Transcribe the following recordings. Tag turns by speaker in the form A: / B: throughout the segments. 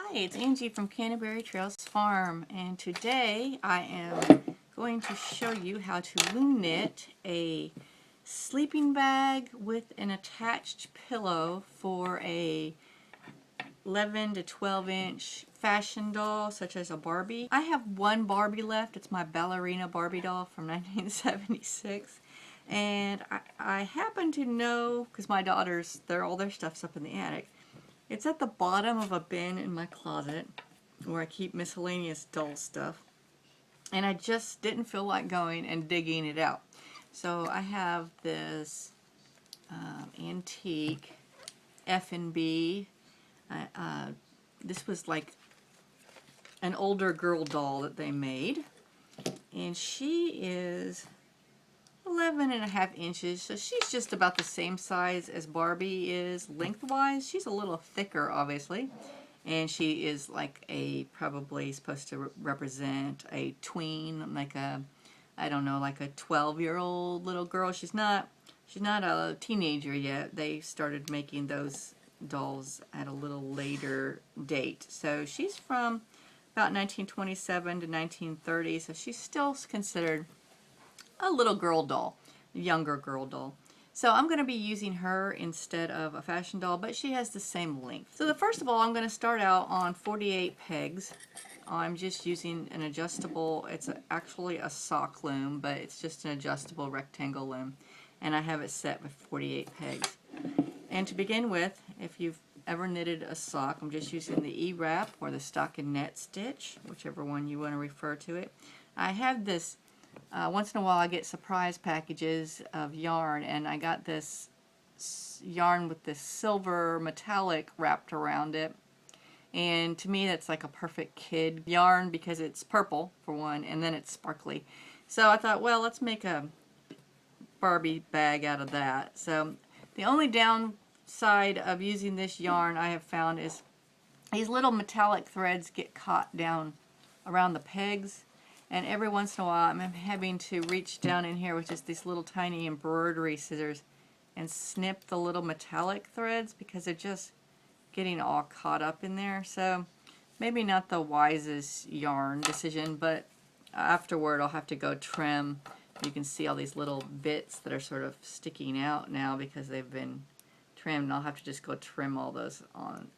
A: Hi, it's Angie from Canterbury Trails Farm, and today I am going to show you how to loom knit a sleeping bag with an attached pillow for a 11 to 12 inch fashion doll such as a Barbie. I have one Barbie left. It's my ballerina Barbie doll from 1976. And I happen to know, because my daughters, all their stuff's up in the attic. It's at the bottom of a bin in my closet where I keep miscellaneous doll stuff. And I just didn't feel like going and digging it out. So I have this antique F&B. This was like an older girl doll that they made. And she is 11.5 inches, so she's just about the same size as Barbie is lengthwise. She's a little thicker, obviously, and she is like probably supposed to represent a tween, like I don't know, like a 12-year-old little girl. She's not a teenager yet. They started making those dolls at a little later date. So she's from about 1927 to 1930, so she's still considered a little girl doll, a younger girl doll. So I'm going to be using her instead of a fashion doll, but she has the same length. So first of all, I'm going to start out on 48 pegs. I'm just using an adjustable, it's actually a sock loom, but it's just an adjustable rectangle loom. And I have it set with 48 pegs. And to begin with, if you've ever knitted a sock, I'm just using the E-wrap or the stocking net stitch, whichever one you want to refer to it. I have this once in a while I get surprise packages of yarn, and I got this yarn with this silver metallic wrapped around it, and to me that's like a perfect kid yarn because it's purple for one, and then it's sparkly. So I thought, well, let's make a Barbie bag out of that. So the only downside of using this yarn I have found is these little metallic threads get caught down around the pegs. And every once in a while I'm having to reach down in here with just these little tiny embroidery scissors and snip the little metallic threads because they're just getting all caught up in there. So maybe not the wisest yarn decision, but afterward I'll have to go trim. You can see all these little bits that are sort of sticking out now because they've been trimmed, and I'll have to just go trim all those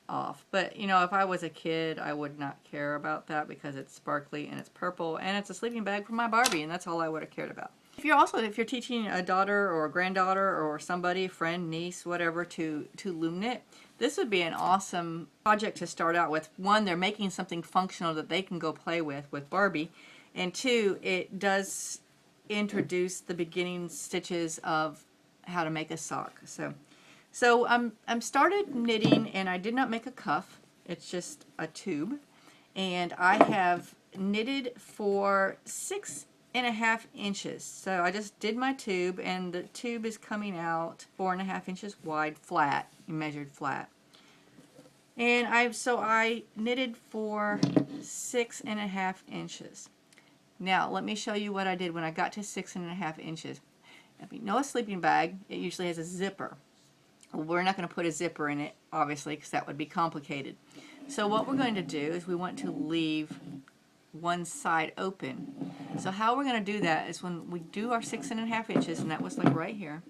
A: off. But you know, if I was a kid, I would not care about that because it's sparkly and it's purple and it's a sleeping bag for my Barbie, and that's all I would have cared about. If you're teaching a daughter or a granddaughter or somebody, friend, niece, whatever, to loom knit, this would be an awesome project to start out with. One, they're making something functional that they can go play with Barbie, and two, it does introduce the beginning stitches of how to make a sock. So I'm started knitting, and I did not make a cuff. It's just a tube, and I have knitted for 6.5 inches. So I just did my tube, and the tube is coming out 4.5 inches wide, flat, measured flat. And I knitted for 6.5 inches. Now let me show you what I did when I got to 6.5 inches. If you know a sleeping bag, it usually has a zipper. We're not going to put a zipper in it, obviously, because that would be complicated. So what we're going to do is we want to leave one side open. So how we're going to do that is when we do our 6.5 inches, and that was like right here,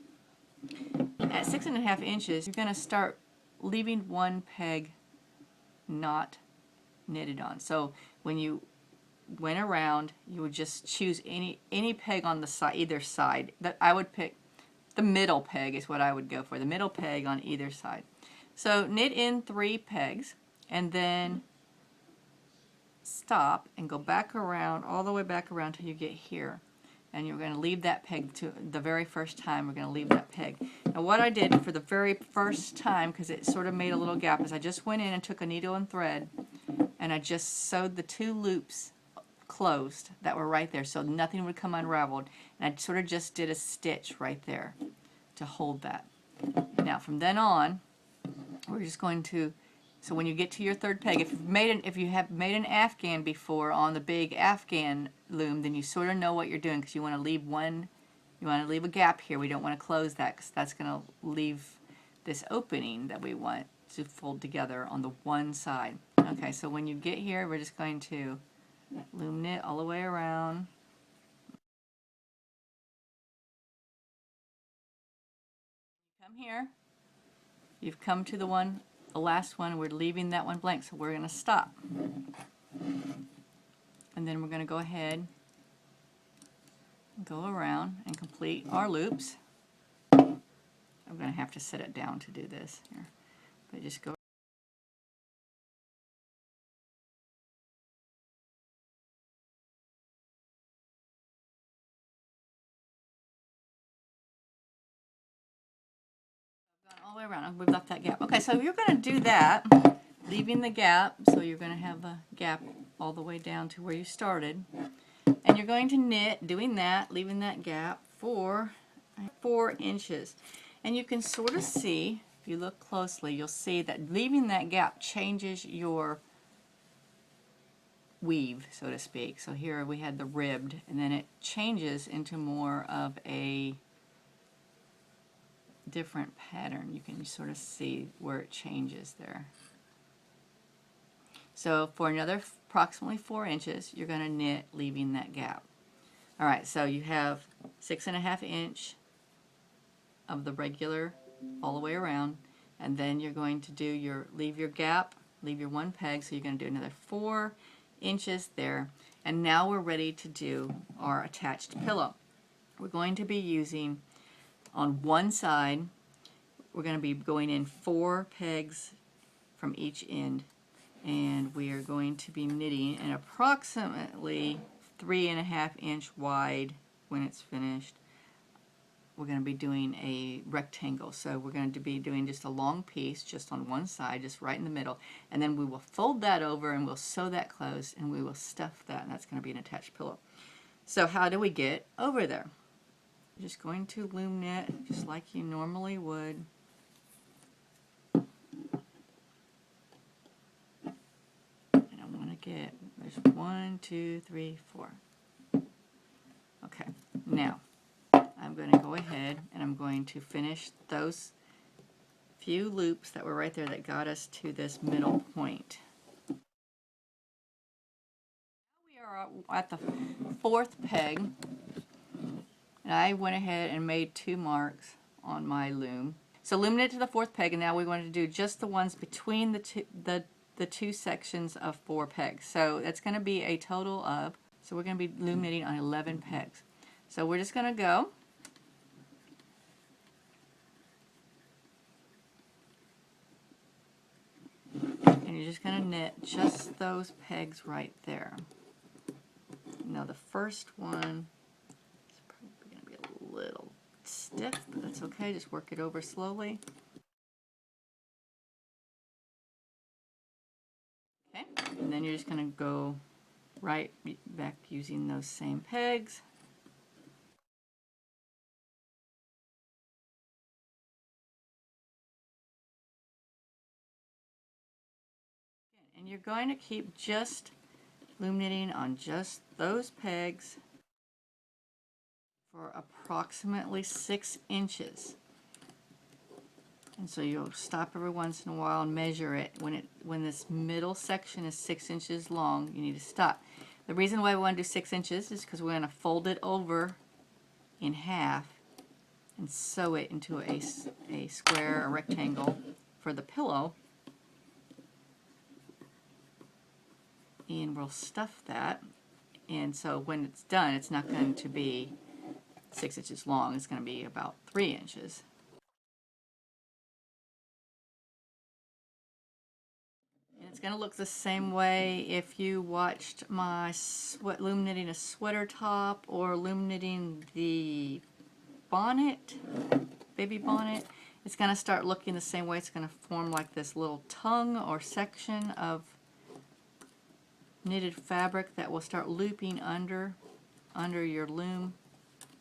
A: at 6.5 inches, you're going to start leaving one peg not knitted on. So when you went around, you would just choose any peg on the side, either side. That I would pick the middle peg is what I would go for, the middle peg on either side. So knit in 3 pegs and then stop and go back around, all the way back around till you get here. And you're going to leave that peg to the very first time. We're going to leave that peg. Now what I did for the very first time, because it sort of made a little gap, is I just went in and took a needle and thread and I just sewed the 2 loops closed that were right there so nothing would come unraveled, and I sort of just did a stitch right there to hold that. Now from then on we're just going to, so when you get to your 3rd peg, if you have made an Afghan before on the big Afghan loom, then you sort of know what you're doing, because you want to leave a gap here. We don't want to close that because that's going to leave this opening that we want to fold together on the one side. Okay, so when you get here, we're just going to loom knit all the way around. Come here. You've come to the last one. We're leaving that one blank, so we're going to stop. And then we're going to go ahead, go around, and complete our loops. I'm going to have to set it down to do this here, but just go. All the way around. We've left that gap. Okay, so you're going to do that, leaving the gap. So you're going to have a gap all the way down to where you started. And you're going to knit, doing that, leaving that gap for 4 inches. And you can sort of see, if you look closely, you'll see that leaving that gap changes your weave, so to speak. So here we had the ribbed, and then it changes into more of a different pattern. You can sort of see where it changes there. So for another approximately 4 inches, you're going to knit, leaving that gap. All right, so you have 6.5 inch of the regular all the way around, and then you're going to do leave your gap, leave your one peg, so you're going to do another 4 inches there. And now we're ready to do our attached pillow. We're going to be using, on one side, we're going to be going in 4 pegs from each end, and we are going to be knitting an approximately 3.5 inch wide when it's finished. We're going to be doing a rectangle, so we're going to be doing just a long piece just on one side, just right in the middle, and then we will fold that over and we'll sew that closed, and we will stuff that, and that's going to be an attached pillow. So how do we get over there? You're just going to loom knit just like you normally would. And I want to get, there's 1, 2, 3, 4. Okay, now I'm going to go ahead and I'm going to finish those few loops that were right there that got us to this middle point. We are at the 4th peg, and I went ahead and made 2 marks on my loom. So loom knit to the 4th peg, and now we want to do just the ones between the two sections of 4 pegs. So that's going to be a total of, so we're going to be loom knitting on 11 pegs. So we're just going to go and you're just going to knit just those pegs right there. Now the first one is probably going to be a little stiff, but that's okay. Just work it over slowly. Okay, and then you're just going to go right back using those same pegs. And you're going to keep just loom knitting on just those pegs for approximately 6 inches. And so you'll stop every once in a while and measure it. When this middle section is 6 inches long, you need to stop. The reason why we want to do 6 inches is because we're going to fold it over in half and sew it into a square, a rectangle for the pillow. And we'll stuff that. And so when it's done, it's not going to be 6 inches long. It's going to be about 3 inches. It's going to look the same way if you watched my loom knitting a sweater top or loom knitting the bonnet, baby bonnet. It's going to start looking the same way. It's going to form like this little tongue or section of knitted fabric that will start looping under your loom,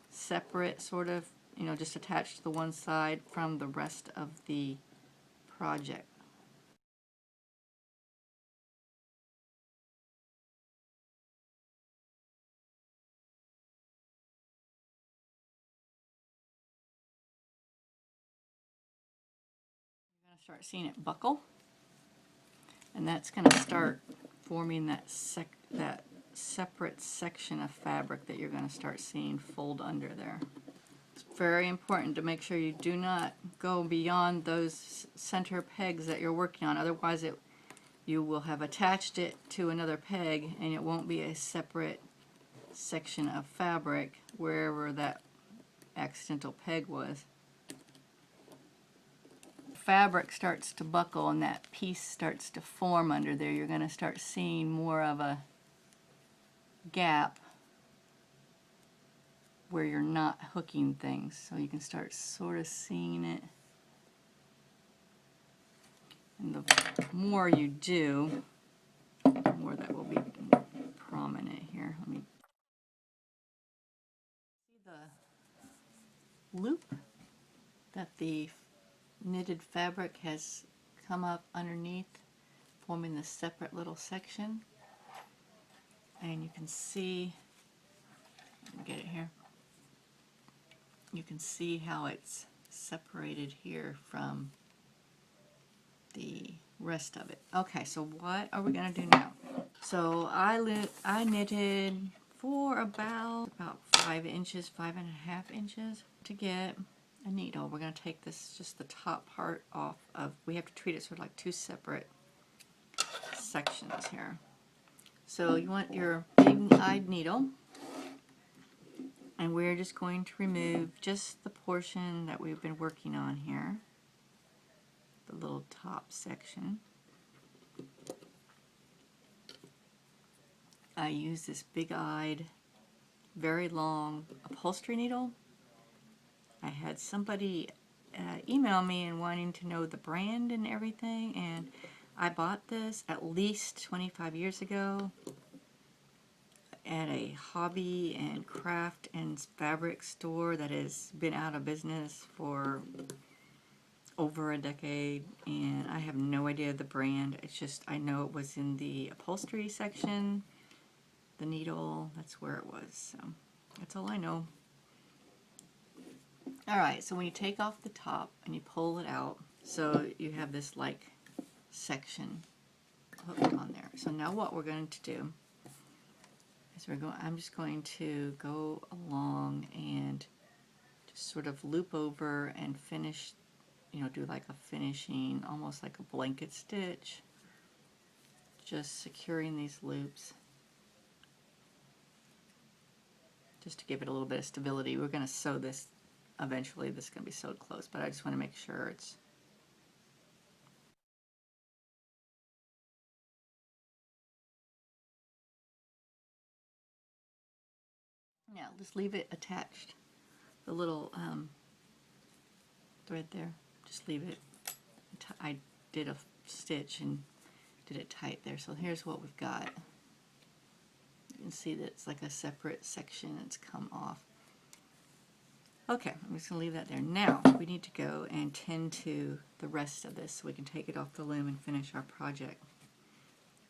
A: separate, sort of, you know, just attached to the one side from the rest of the project. Start seeing it buckle, and that's going to start forming that separate section of fabric that you're going to start seeing fold under there. It's very important to make sure you do not go beyond those center pegs that you're working on, otherwise you will have attached it to another peg and it won't be a separate section of fabric wherever that accidental peg was. Fabric starts to buckle and that piece starts to form under there, you're going to start seeing more of a gap where you're not hooking things. So you can start sort of seeing it. And the more you do, the more that will be prominent here. Let me see the loop that the knitted fabric has come up underneath, forming this separate little section. And you can see, let me get it here, you can see how it's separated here from the rest of it. Okay, so what are we going to do now? So I knitted for about 5 inches, 5.5 inches to get a needle. We're going to take this, just the top part off of, we have to treat it sort of like 2 separate sections here. So you want your big-eyed needle, and we're just going to remove just the portion that we've been working on here, the little top section. I use this big-eyed, very long upholstery needle. I had somebody email me and wanting to know the brand and everything, and I bought this at least 25 years ago at a hobby and craft and fabric store that has been out of business for over a decade, and I have no idea the brand. It's just, I know it was in the upholstery section, the needle, that's where it was. So that's all I know. Alright, so when you take off the top and you pull it out, so you have this like section hooked on there. So now what we're going to do is I'm just going to go along and just sort of loop over and finish, you know, do like a finishing, almost like a blanket stitch, just securing these loops just to give it a little bit of stability. We're going to sew this eventually, this is going to be sewed close, but I just want to make sure it's now just leave it attached, the little thread there, just leave it. I did a stitch and did it tight there, so here's what we've got. You can see that it's like a separate section that's come off. Okay, I'm just going to leave that there. Now we need to go and tend to the rest of this so we can take it off the loom and finish our project.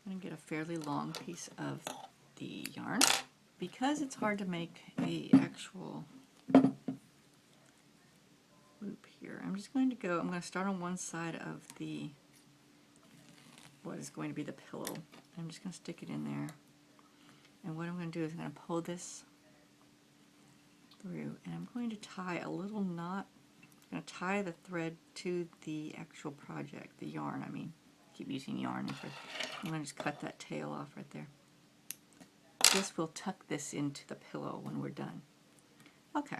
A: I'm going to get a fairly long piece of the yarn. Because it's hard to make a actual loop here, I'm just going to go, I'm going to start on one side of the, what is going to be the pillow. I'm just going to stick it in there. And what I'm going to do is I'm going to pull this through, and I'm going to tie a little knot. I'm going to tie the thread to the actual project, the yarn, I mean. I keep using yarn. I'm going to just cut that tail off right there. This will tuck this into the pillow when we're done. Okay,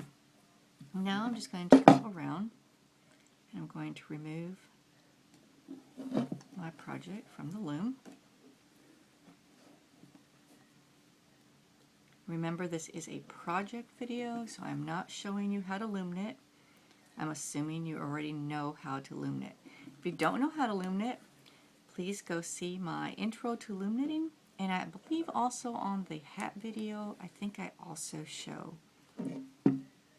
A: now I'm just going to go around and I'm going to remove my project from the loom. Remember, this is a project video, so I'm not showing you how to loom knit. I'm assuming you already know how to loom knit. If you don't know how to loom knit, please go see my intro to loom knitting. And I believe also on the hat video, I think I also show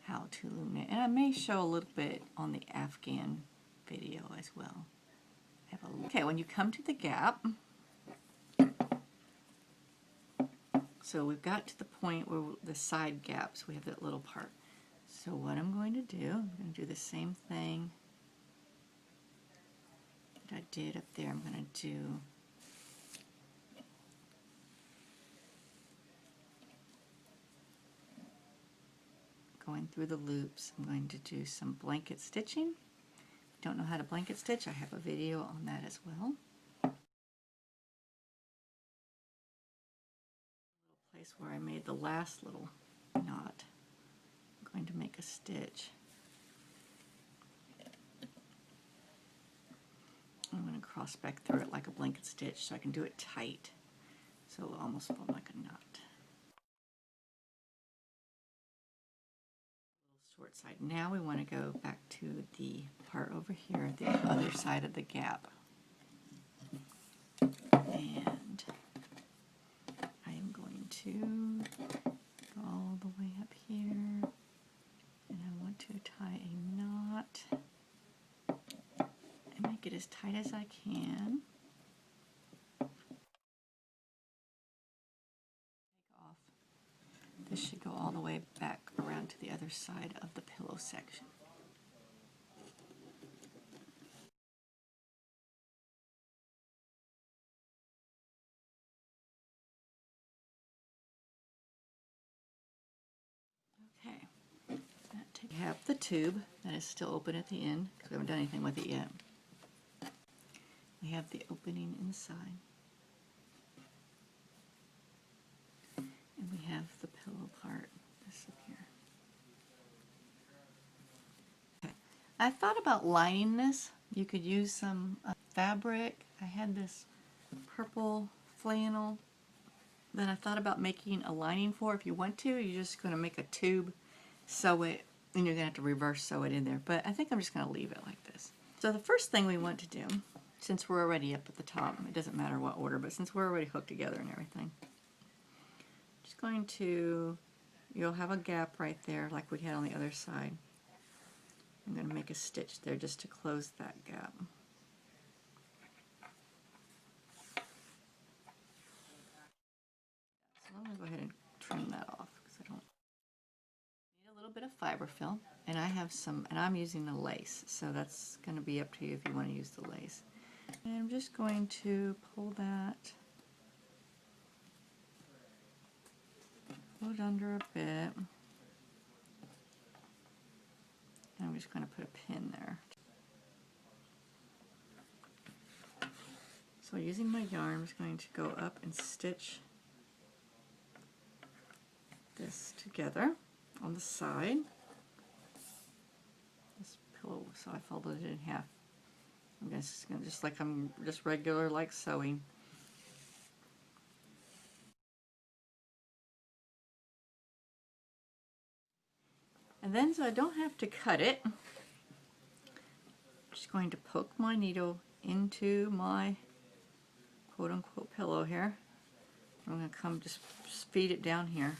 A: how to loom knit. And I may show a little bit on the Afghan video as well. Okay, when you come to the gap, so we've got to the point where the side gaps, we have that little part. So what I'm going to do the same thing what I did up there, I'm going to do going through the loops. I'm going to do some blanket stitching. If you don't know how to blanket stitch, I have a video on that as well. Place where I made the last little knot, I'm going to make a stitch. I'm going to cross back through it like a blanket stitch so I can do it tight, so it'll almost form like a knot. Short side. Now we want to go back to the part over here, the other side of the gap. And I am going to go all the way up here, and I want to tie a knot and make it as tight as I can. This should go all the way back around to the other side of the pillow section. Okay, we have the tube that is still open at the end because we haven't done anything with it yet. We have the opening inside. And we have the pillow part, this up here. Okay. I thought about lining this. You could use some fabric. I had this purple flannel that I thought about making a lining for. If you want to, you're just going to make a tube, sew it, and you're going to have to reverse sew it in there. But I think I'm just going to leave it like this. So the first thing we want to do, since we're already up at the top, it doesn't matter what order, but since we're already hooked together and everything, going to, you'll have a gap right there like we had on the other side. I'm going to make a stitch there just to close that gap. So I'm going to go ahead and trim that off because I don't need a little bit of fiber fill, and I have some, and I'm using the lace, so that's going to be up to you if you want to use the lace. And I'm just going to pull that under a bit, and I'm just going to put a pin there. So using my yarn, I'm just going to go up and stitch this together on the side. This pillow, so I folded it in half. I'm just like I'm just regular like sewing. And then, so I don't have to cut it, I'm just going to poke my needle into my quote-unquote pillow here. I'm going to come just feed it down here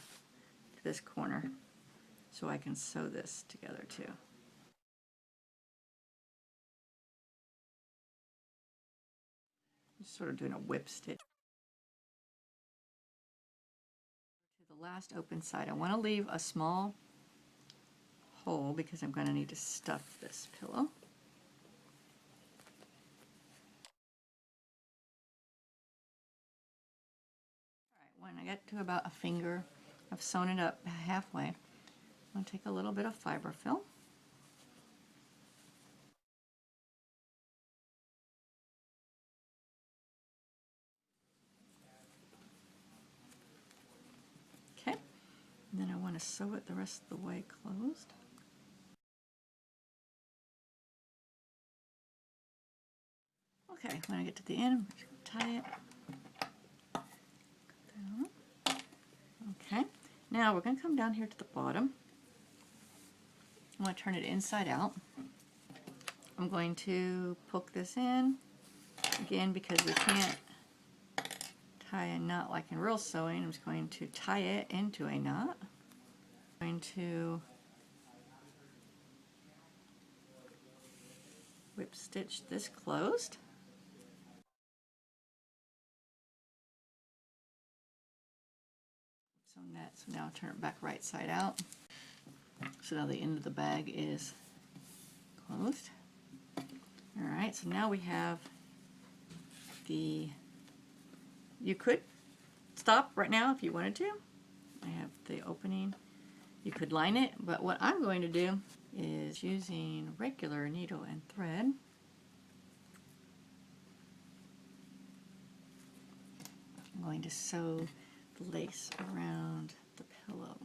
A: to this corner so I can sew this together too. Just sort of doing a whip stitch. To the last open side, I want to leave a small hole because I'm going to need to stuff this pillow. Alright, when I get to about a finger, I've sewn it up halfway. I'm going to take a little bit of fiber fill. Okay, and then I want to sew it the rest of the way closed. Okay, when I get to the end, I'm just going to tie it. Okay, now we're going to come down here to the bottom. I'm going to turn it inside out. I'm going to poke this in, again because we can't tie a knot like in real sewing. I'm just going to tie it into a knot. I'm going to whip stitch this closed. So now I'll turn it back right side out. So now the end of the bag is closed. Alright, so now we have you could stop right now if you wanted to. I have the opening. You could line it, but what I'm going to do is using regular needle and thread. I'm going to sew the lace around the pillow.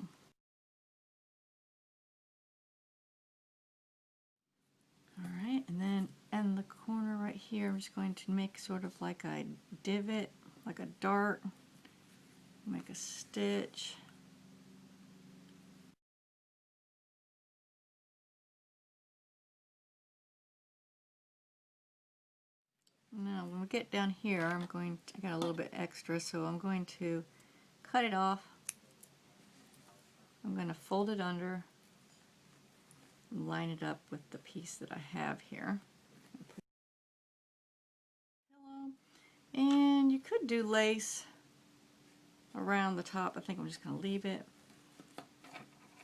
A: Alright, and then in the corner right here, I'm just going to make sort of like a divot, like a dart, make a stitch. Now when we get down here, I got a little bit extra, so I'm going to cut it off. I'm going to fold it under and line it up with the piece that I have here. And you could do lace around the top. I think I'm just going to leave it.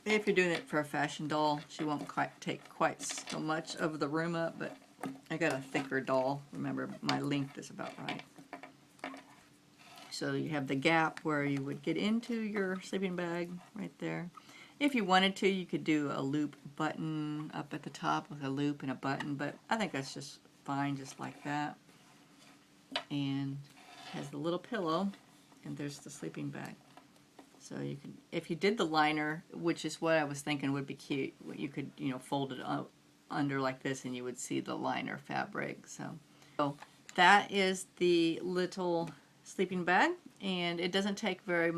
A: If you're doing it for a fashion doll, she won't take quite so much of the room up, but I got a thicker doll. Remember, my length is about right. So you have the gap where you would get into your sleeping bag right there. If you wanted to, you could do a loop button up at the top with a loop and a button, but I think that's just fine just like that. And has the little pillow, and there's the sleeping bag. So you can, if you did the liner, which is what I was thinking would be cute, you could, fold it up under like this and you would see the liner fabric. So that is the little sleeping bag, and it doesn't take very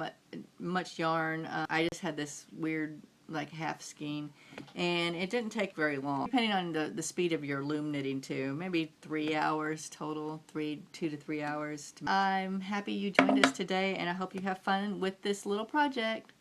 A: much yarn. I just had this weird like half skein, and it didn't take very long, depending on the speed of your loom knitting too. Maybe 3 hours total, 2 to 3 hours. I'm happy you joined us today, and I hope you have fun with this little project.